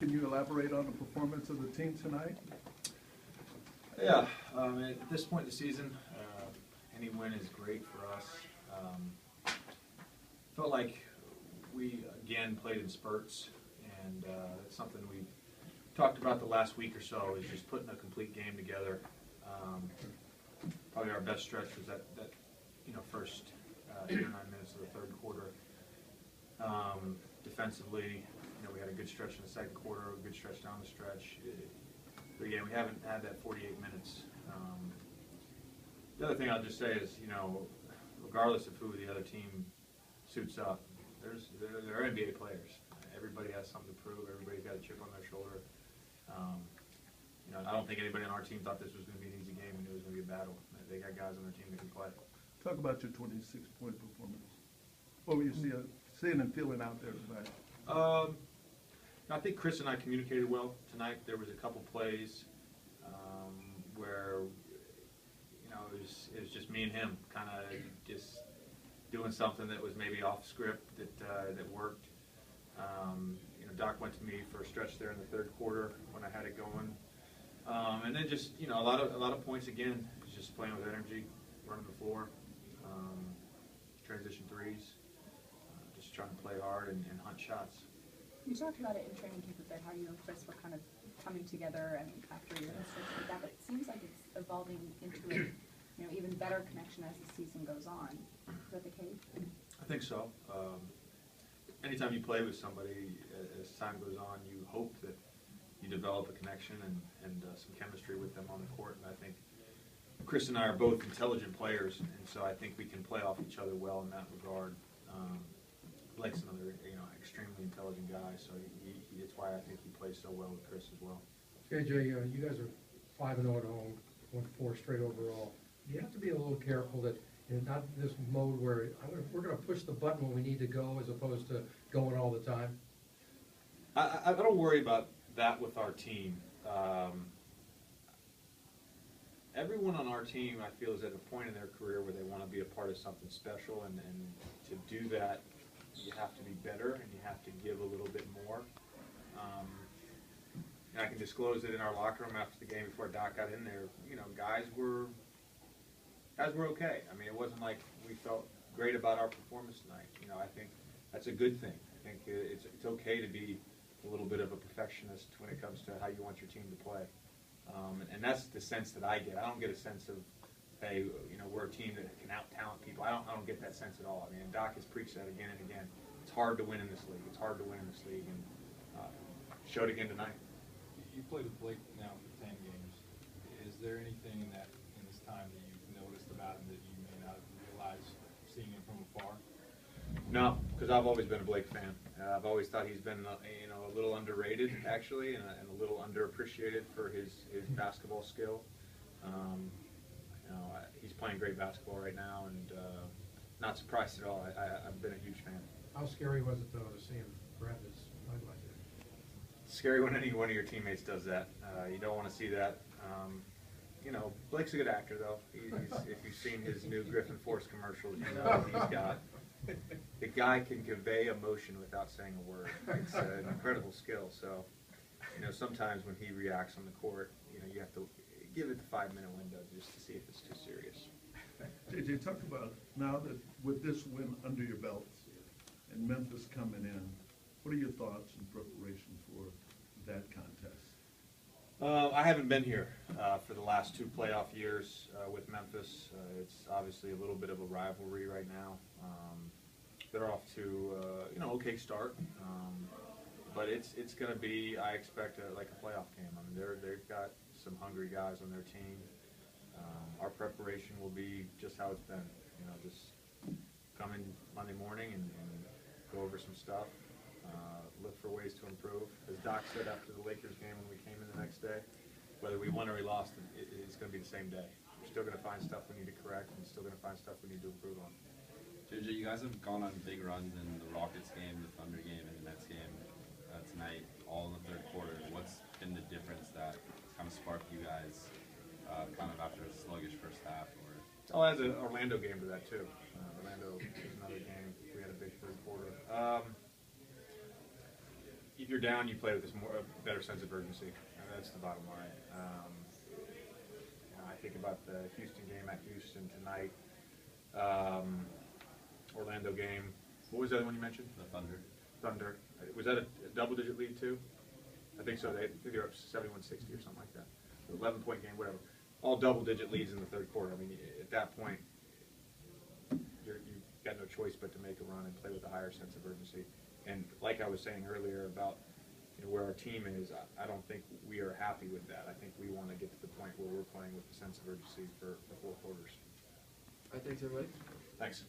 Can you elaborate on the performance of the team tonight? Yeah, at this point in the season, any win is great for us. Felt like we, again, played in spurts, and that's something we've talked about the last week or so, is just putting a complete game together. Probably our best stretch was that first 8 or 9 minutes of the third quarter. Defensively, we had a good stretch in the second quarter, a good stretch down the stretch. But yeah, we haven't had that 48 minutes. The other thing I'll just say is, regardless of who the other team suits up, they're NBA players. Everybody has something to prove. Everybody's got a chip on their shoulder. I don't think anybody on our team thought this was going to be an easy game and it was going to be a battle. They got guys on their team that can play. Talk about your 26-point performance. What were you seeing and feeling out there tonight? I think Chris and I communicated well tonight. There was a couple plays where it was just me and him kind of just doing something that was maybe off script that worked. Doc went to me for a stretch there in the third quarter when I had it going, and then just a lot of points again. Just playing with energy, running the floor, transition threes, just trying to play hard and hunt shots. You talked about it in training camp a bit, how you and Chris were kind of coming together and after your mistakes like that, but it seems like it's evolving into an even better connection as the season goes on. Is that the case? I think so. Anytime you play with somebody, as time goes on, you hope that you develop a connection and some chemistry with them on the court. And I think Chris and I are both intelligent players, and so I think we can play off each other well in that regard. Blake's another, extremely intelligent guy, so it's why I think he plays so well with Chris as well. JJ, you guys are 5-0 at home, won 4 straight overall. You have to be a little careful that not in this mode where we're going to push the button when we need to go, as opposed to going all the time. I don't worry about that with our team. Everyone on our team, I feel, is at a point in their career where they want to be a part of something special, and to do that, you have to be better and you have to give a little bit more. And I can disclose that in our locker room after the game, before Doc got in there, guys were okay. I mean, it wasn't like we felt great about our performance tonight. I think that's a good thing. I think it's okay to be a little bit of a perfectionist when it comes to how you want your team to play. And that's the sense that I get. I don't get a sense of, hey, we're a team that can out-talent people. I don't get that sense at all. I mean, Doc has preached that again and again. It's hard to win in this league. It's hard to win in this league, and showed again tonight. You played with Blake now for 10 games. Is there anything in this time that you've noticed about him that you may not have realized seeing him from afar? No, because I've always been a Blake fan. I've always thought he's been a little underrated, actually, and a little underappreciated for his basketball skill. He's playing great basketball right now, and not surprised at all. I've been a huge fan. How scary was it, though, to see him grab his leg like that? It's scary when any one of your teammates does that. You don't want to see that. Blake's a good actor, though. If you've seen his new Griffin Force commercials, the guy can convey emotion without saying a word. It's an incredible skill. So, sometimes when he reacts on the court, you have to give it the 5-minute window just to see if it's too serious. JJ, talk about now that with this win under your belt and Memphis coming in, what are your thoughts and preparation for that contest? I haven't been here for the last 2 playoff years with Memphis. It's obviously a little bit of a rivalry right now. They're off to okay start, but it's going to be, I expect, like a playoff game. I mean, they've got some hungry guys on their team. Our preparation will be just how it's been. Just come in Monday morning and go over some stuff. Look for ways to improve. As Doc said after the Lakers game when we came in the next day, whether we won or we lost, it's going to be the same day. We're still going to find stuff we need to correct, and still going to find stuff we need to improve on. JJ, you guys have gone on big runs in the Rockets game, the Thunder game, and the Nets game tonight, all in the third quarter. What's been the difference that kind of sparked you guys kind of after a sluggish first half? I'll add the Orlando game to that, too. Orlando was another game. We had a big third quarter. If you're down, you play with this a better sense of urgency. And that's the bottom line. I think about the Houston game at Houston tonight, Orlando game. What was the other one you mentioned? The Thunder. Thunder. Was that a double-digit lead too? I think so. They were up 71-60 or something like that. 11-point game, whatever. All double-digit leads in the third quarter. I mean, at that point, you've got no choice but to make a run and play with a higher sense of urgency. And like I was saying earlier about where our team is, I don't think we are happy with that. I think we want to get to the point where we're playing with a sense of urgency for 4 quarters. I think so, Mike. Thanks.